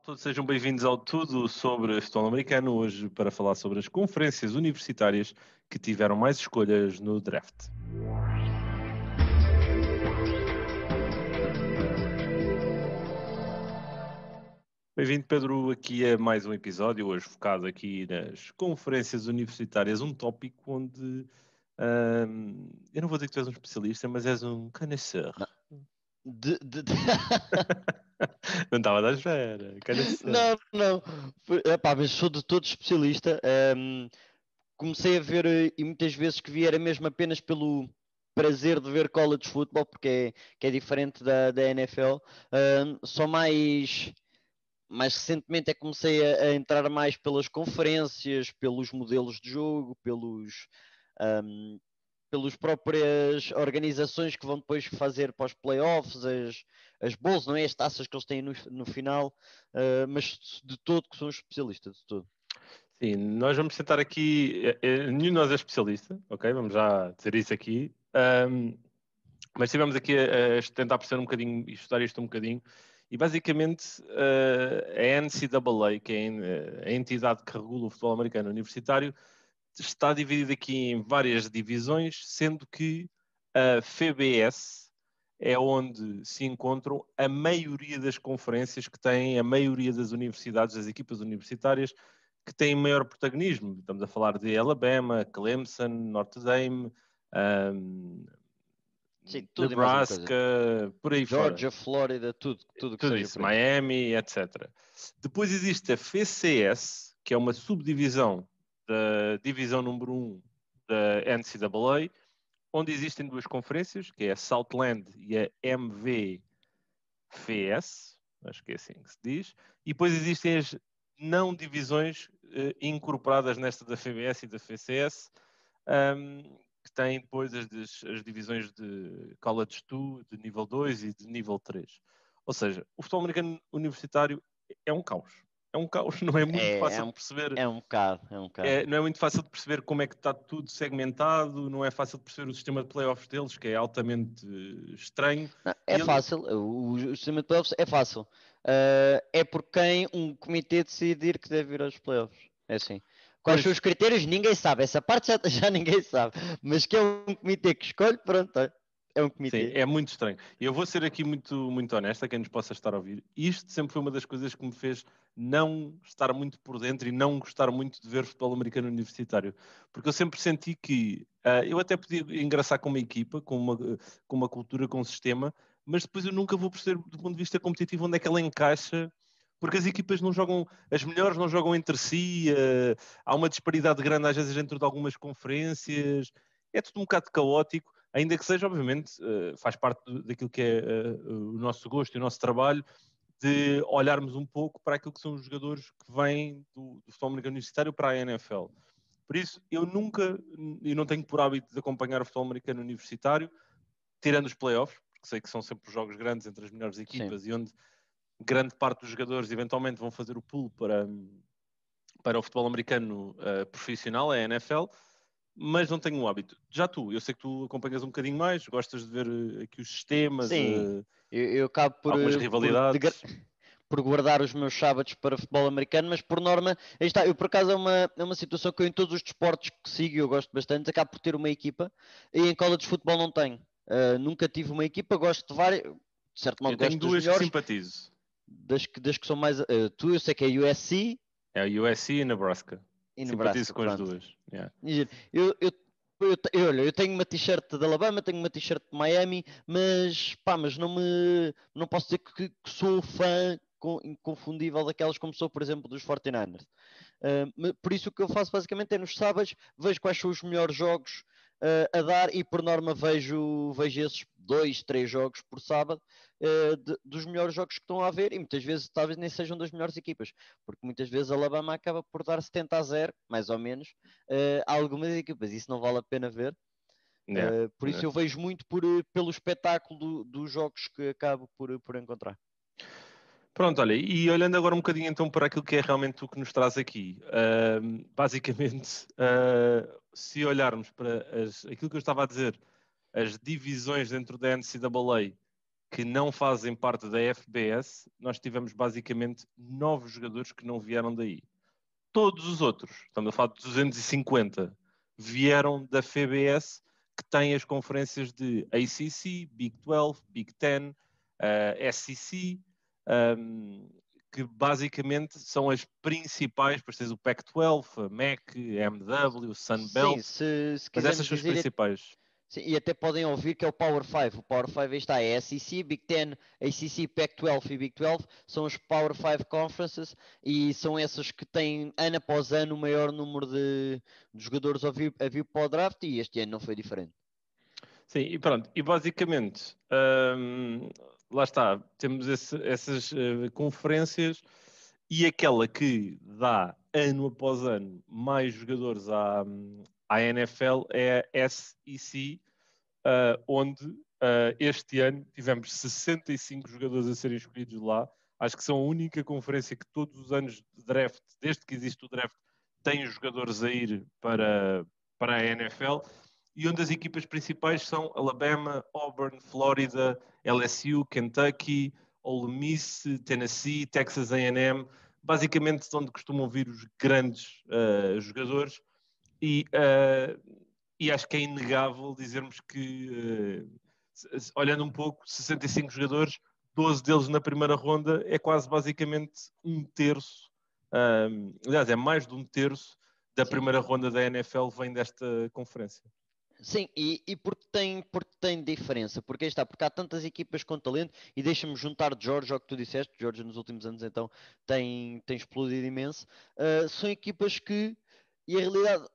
Todos sejam bem-vindos ao Tudo sobre Futebol Americano, hoje para falar sobre as conferências universitárias que tiveram mais escolhas no draft. Bem-vindo, Pedro, aqui a mais um episódio, hoje focado aqui nas conferências universitárias, um tópico onde eu não vou dizer que tu és um especialista, mas és um conhecedor. Não estava a dar espera, Não. Epá, mas sou de todo especialista. Comecei a ver e muitas vezes que vi era mesmo apenas pelo prazer de ver college football, porque que é diferente da NFL. Só mais recentemente é que comecei a entrar mais pelas conferências, pelos modelos de jogo, pelas próprias organizações que vão depois fazer para os playoffs, as bowls, não é? As taças que eles têm no final, mas de todo que sou um especialista, de todo. Sim, nós vamos sentar aqui, nenhum de nós é especialista, ok? Vamos já dizer isso aqui. Mas estivemos aqui a tentar perceber um bocadinho e estudar isto um bocadinho. E basicamente a NCAA, que é a entidade que regula o futebol americano universitário, está dividida aqui em várias divisões, sendo que a FBS é onde se encontram a maioria das conferências que têm, a maioria das universidades, das equipas universitárias, que têm maior protagonismo. Estamos a falar de Alabama, Clemson, Notre Dame, Sim, tudo e mais uma coisa. Nebraska, por aí Georgia, fora. Flórida, tudo que Tudo seja isso, por aí. Miami, etc. Depois existe a FCS, que é uma subdivisão da divisão número 1 da NCAA, onde existem duas conferências, que é a Southland e a MVFS, acho que é assim que se diz, e depois existem as não divisões incorporadas nesta da FBS e da FCS, que têm depois as divisões de College 2, de nível 2 e de nível 3. Ou seja, o futebol americano universitário é um caos. É um caos, não é muito fácil de perceber. É um bocado. Não é muito fácil de perceber como é que está tudo segmentado, não é fácil de perceber o sistema de playoffs deles, que é altamente estranho. Não, é fácil, o sistema de playoffs é fácil. É por quem um comitê decidir que deve ir aos playoffs. É assim. Quais são os critérios? Ninguém sabe. Essa parte já ninguém sabe. Mas que é um comitê que escolhe, pronto, é um comitê. Sim, é muito estranho. E eu vou ser aqui muito, muito honesto a quem nos possa estar a ouvir. Isto sempre foi uma das coisas que me fez não estar muito por dentro e não gostar muito de ver futebol americano universitário. Porque eu sempre senti que eu até podia engraçar com uma equipa, com uma cultura, com um sistema, mas depois eu nunca vou perceber do ponto de vista competitivo onde é que ela encaixa, porque as equipas não jogam, as melhores não jogam entre si, há uma disparidade grande às vezes dentro de algumas conferências, é tudo um bocado caótico. Ainda que seja, obviamente, faz parte daquilo que é o nosso gosto e o nosso trabalho, de olharmos um pouco para aquilo que são os jogadores que vêm do futebol americano universitário para a NFL. Por isso, eu não tenho por hábito de acompanhar o futebol americano universitário, tirando os playoffs, porque sei que são sempre jogos grandes entre as melhores equipas. Sim. E onde grande parte dos jogadores eventualmente vão fazer o pulo para o futebol americano profissional, a NFL, mas não tenho o hábito. Já eu sei que tu acompanhas um bocadinho mais, gostas de ver aqui os sistemas, Sim, eu acabo algumas rivalidades. Por guardar os meus sábados para futebol americano, mas por norma, aí está, eu por acaso é uma situação que eu em todos os desportos que sigo, eu gosto bastante, acabo por ter uma equipa, e em college de futebol não tenho. Nunca tive uma equipa, gosto de várias, de certo modo eu tenho gosto das duas melhores, que simpatizo. Das que são mais, eu sei que é a USC. É a USC e Nebraska. E Simpatizo Nebraska, com pronto. as duas. Yeah. Olha, eu tenho uma t-shirt de Alabama, tenho uma t-shirt de Miami, mas não posso dizer que sou fã inconfundível daquelas como sou, por exemplo, dos 49ers. Por isso o que eu faço basicamente é nos sábados, vejo quais são os melhores jogos a dar e por norma vejo esses 2, 3 jogos por sábado dos melhores jogos que estão a haver e muitas vezes talvez nem sejam das melhores equipas, porque muitas vezes a Alabama acaba por dar 70-0, mais ou menos, a algumas equipas, isso não vale a pena ver. Yeah. Por isso eu vejo muito pelo espetáculo dos jogos que acabo por encontrar. Pronto, olha, e olhando agora um bocadinho então para aquilo que é realmente o que nos traz aqui, basicamente, se olharmos para aquilo que eu estava a dizer, as divisões dentro da NCAA que não fazem parte da FBS, nós tivemos basicamente 9 jogadores que não vieram daí. Todos os outros, estamos a falar de 250, vieram da FBS, que tem as conferências de ACC, Big 12, Big 10, SEC, que basicamente são as principais, depois tens o Pac-12, a MEC, a MW, o Sunbelt, se mas essas quisermos são as dizer, principais. sim, e até podem ouvir que é o Power 5. O Power 5 aí está, é SEC, Big 10, ACC, Pac-12 e Big 12. São os Power 5 Conferences e são essas que têm, ano após ano, o maior número de jogadores a vir para o draft e este ano não foi diferente. Sim, e pronto, e basicamente, lá está, temos essas conferências e aquela que dá ano após ano mais jogadores à NFL é a SEC, onde este ano tivemos 65 jogadores a serem escolhidos lá. Acho que são a única conferência que todos os anos de draft, desde que existe o draft, tem os jogadores a ir para a NFL e onde as equipas principais são Alabama, Auburn, Florida, LSU, Kentucky, Ole Miss, Tennessee, Texas A&M, basicamente onde costumam vir os grandes jogadores e acho que é inegável dizermos que, olhando um pouco, 65 jogadores, 12 deles na primeira ronda, é quase basicamente um terço, aliás, é mais de um terço da primeira ronda da NFL vem desta conferência. Sim, e porque tem diferença, porque aí está, porque há tantas equipas com talento, e deixa-me juntar Georgia ao que tu disseste, Georgia nos últimos anos então tem explodido imenso, são equipas que, e a realidade,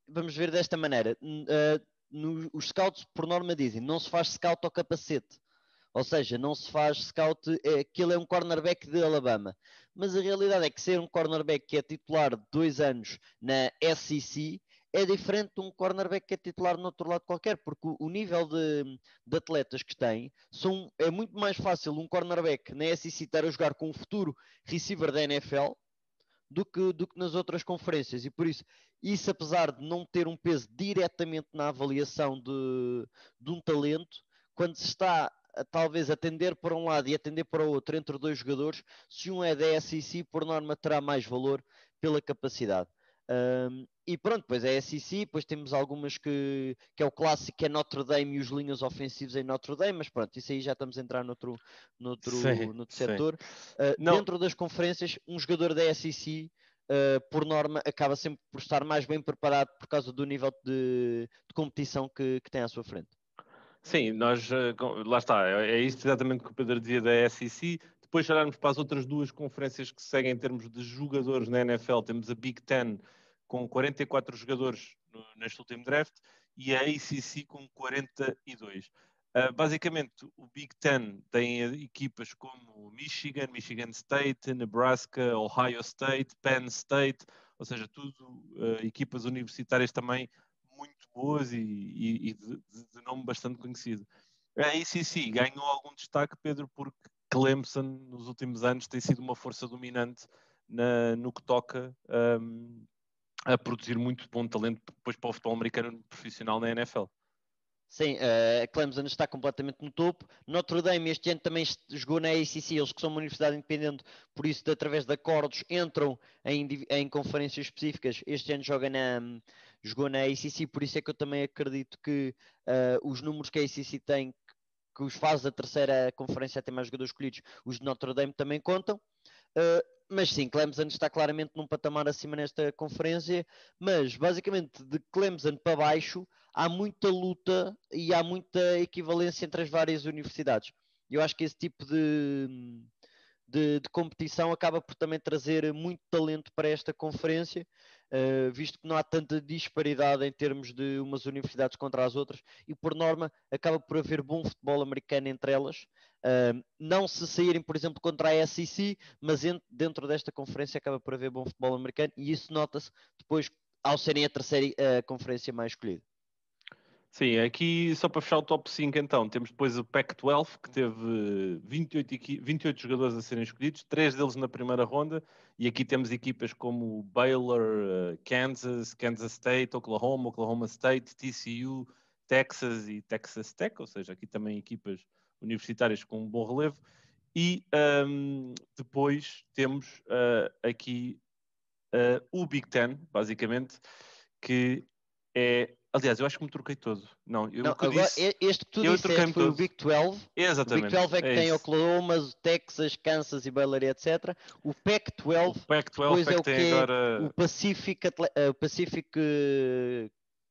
vamos ver desta maneira, os scouts por norma dizem, não se faz scout ao capacete, ou seja, não se faz scout, aquele é um cornerback de Alabama, mas a realidade é que ser um cornerback que é titular de 2 anos na SEC é diferente de um cornerback que é titular no outro lado qualquer, porque o nível de atletas que tem é muito mais fácil um cornerback na SEC estar a jogar com um futuro receiver da NFL do que nas outras conferências, e por isso apesar de não ter um peso diretamente na avaliação de um talento, quando se está talvez atender para um lado e atender para o outro entre dois jogadores, se um é da SEC, por norma terá mais valor pela capacidade. E pronto, depois é SEC, depois temos algumas que é o clássico, que é Notre Dame e os linhas ofensivos em Notre Dame, mas pronto, isso aí já estamos a entrar noutro setor. Dentro das conferências, um jogador da SEC, por norma, acaba sempre por estar mais bem preparado por causa do nível de competição que tem à sua frente. Sim, nós, lá está, é isto exatamente que o Pedro dizia da SEC. Depois, se olharmos para as outras duas conferências que seguem em termos de jogadores na NFL, temos a Big Ten com 44 jogadores neste último draft e a ACC com 42. Basicamente, o Big Ten tem equipas como Michigan, Michigan State, Nebraska, Ohio State, Penn State, ou seja, tudo equipas universitárias também muito boas e de nome bastante conhecido. A ACC ganhou algum destaque, Pedro, porque Clemson nos últimos anos tem sido uma força dominante no que toca a produzir muito bom talento depois para o futebol americano profissional na NFL. Sim, a Clemson está completamente no topo. Notre Dame este ano também jogou na ACC, eles que são uma universidade independente, por isso, através de acordos, entram em conferências específicas. Este ano jogou na ACC, por isso é que eu também acredito que os números que a ACC tem, que os faz a terceira conferência a ter mais jogadores escolhidos, os de Notre Dame também contam. Mas sim, Clemson está claramente num patamar acima nesta conferência, mas basicamente de Clemson para baixo há muita luta e há muita equivalência entre as várias universidades. Eu acho que esse tipo de competição acaba por também trazer muito talento para esta conferência, visto que não há tanta disparidade em termos de umas universidades contra as outras, e por norma acaba por haver bom futebol americano entre elas. Não se saírem, por exemplo, contra a SEC, mas dentro desta conferência acaba por haver bom futebol americano, e isso nota-se depois ao serem a terceira conferência mais escolhida. Sim, aqui só para fechar o top 5 então, temos depois o Pac-12 que teve 28 jogadores a serem escolhidos, 3 deles na primeira ronda, e aqui temos equipas como Baylor, Kansas, Kansas State, Oklahoma State, TCU, Texas e Texas Tech, ou seja, aqui também equipas universitárias com um bom relevo. E depois temos aqui o Big Ten, basicamente, que é... Aliás, eu acho que me troquei todo. Não, agora, este que tu disseste foi o Big 12. Exatamente. O Big 12 é que tem Oklahoma, Texas, Kansas e Baylor, etc. O Pac-12, depois é o que agora... o Pacific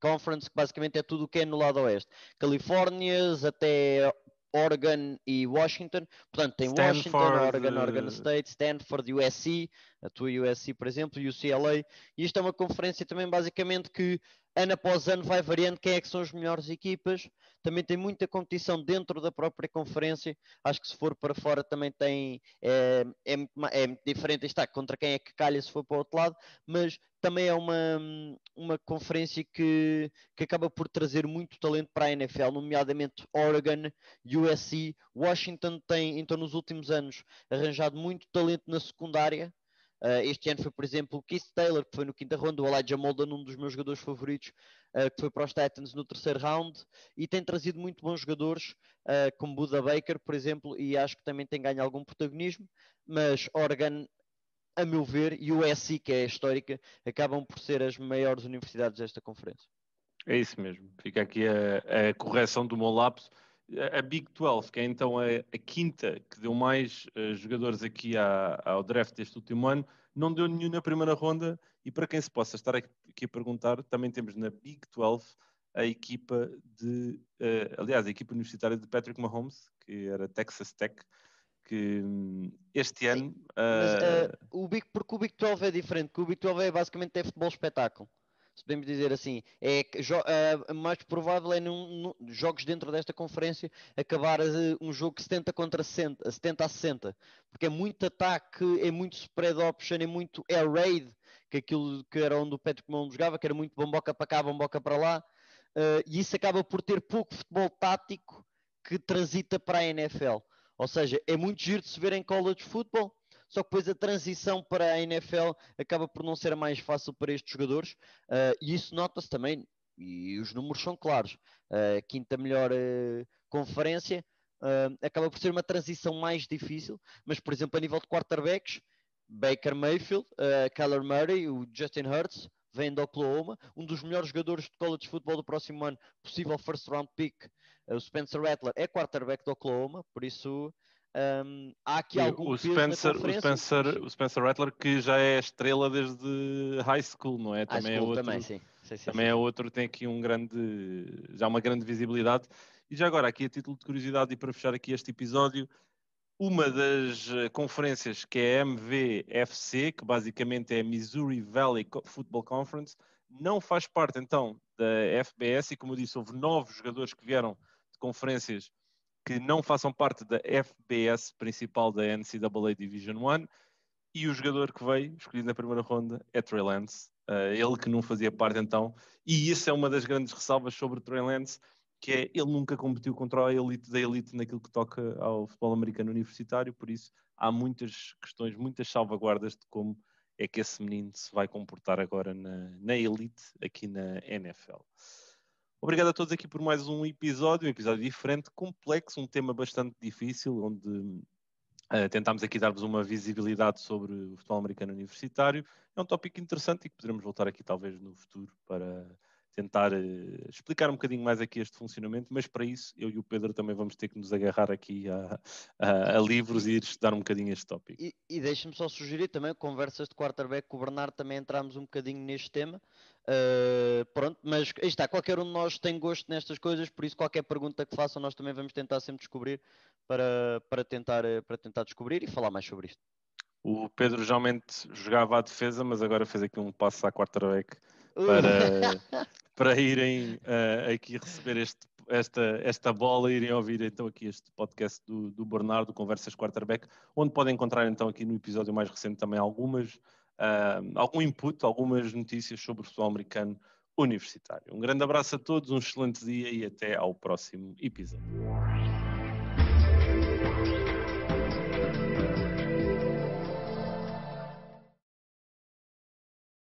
Conference, que basicamente é tudo o que é no lado oeste. Califórnias até Oregon e Washington. Portanto, tem Stanford, Washington, Oregon State, Stanford, USC, a tua USC, por exemplo, UCLA. E isto é uma conferência também, basicamente, que ano após ano vai variando quem é que são as melhores equipas. Também tem muita competição dentro da própria conferência. Acho que se for para fora também tem... É muito diferente, está contra quem é que calha se for para o outro lado, mas também é uma conferência que acaba por trazer muito talento para a NFL, nomeadamente Oregon, USC, Washington tem, então, nos últimos anos, arranjado muito talento na secundária. Este ano foi, por exemplo, o Keith Taylor, que foi no quinta ronda, o Elijah Molden, um dos meus jogadores favoritos, que foi para os Titans no terceiro round, e tem trazido muito bons jogadores, como Buda Baker, por exemplo, e acho que também tem ganho algum protagonismo, mas Oregon, a meu ver, e o USC, que é a histórica, acabam por ser as maiores universidades desta conferência. É isso mesmo. Fica aqui a correção do meu lapso. A Big 12, que é então a quinta que deu mais jogadores aqui ao draft deste último ano, não deu nenhum na primeira ronda. E para quem se possa estar aqui a perguntar, também temos na Big 12 a equipa aliás, a equipa universitária de Patrick Mahomes, que era Texas Tech, que este ano... porque o Big 12 é diferente, porque o Big 12 é basicamente futebol espetáculo. Se podemos dizer assim, mais provável é jogos dentro desta conferência acabar um jogo 70 contra 60, 70 a 60, porque é muito ataque, é muito spread option, é muito air raid, que aquilo que era onde o Patrick Mahomes jogava, que era muito bomboca para cá, bomboca para lá, e isso acaba por ter pouco futebol tático que transita para a NFL. Ou seja, é muito giro de se ver em college football, só que depois a transição para a NFL acaba por não ser mais fácil para estes jogadores, e isso nota-se também, e os números são claros. A quinta melhor conferência acaba por ser uma transição mais difícil, mas, por exemplo, a nível de quarterbacks, Baker Mayfield, Kyler Murray, o Justin Hurts, vem de Oklahoma, um dos melhores jogadores de college football do próximo ano, possível first round pick, o Spencer Rattler, é quarterback de Oklahoma, por isso... há aqui algum peso na conferência. O Spencer Rattler, que já é estrela desde high school, não é? Também é outro. Também, sim. Também é outro, tem aqui já uma grande visibilidade. E já agora, aqui a título de curiosidade e para fechar aqui este episódio, uma das conferências que é a MVFC, que basicamente é a Missouri Valley Football Conference, não faz parte então da FBS, e como eu disse, houve 9 jogadores que vieram de conferências que não façam parte da FBS principal da NCAA Division 1, e o jogador que veio, escolhido na primeira ronda, é Trey Lance, ele que não fazia parte então, e isso é uma das grandes ressalvas sobre Trey Lance, que é, ele nunca competiu contra a elite da elite naquilo que toca ao futebol americano universitário, por isso há muitas questões, muitas salvaguardas de como é que esse menino se vai comportar agora na elite aqui na NFL. Obrigado a todos aqui por mais um episódio diferente, complexo, um tema bastante difícil, onde tentámos aqui dar-vos uma visibilidade sobre o futebol americano universitário. É um tópico interessante e que poderemos voltar aqui talvez no futuro para tentar explicar um bocadinho mais aqui este funcionamento, mas para isso eu e o Pedro também vamos ter que nos agarrar aqui a livros e ir estudar um bocadinho este tópico. E deixe-me só sugerir também conversas de quarterback com o Bernardo, também entramos um bocadinho neste tema. Pronto, mas aí está, qualquer um de nós tem gosto nestas coisas, por isso qualquer pergunta que façam nós também vamos tentar sempre descobrir para tentar descobrir e falar mais sobre isto. O Pedro geralmente jogava à defesa, mas agora fez aqui um passo à quarterback para irem aqui receber esta bola e irem ouvir então aqui este podcast do Bernardo, Conversas Quarterback, onde podem encontrar então aqui no episódio mais recente também algum input, algumas notícias sobre o futebol americano universitário. Um grande abraço a todos, um excelente dia e até ao próximo episódio.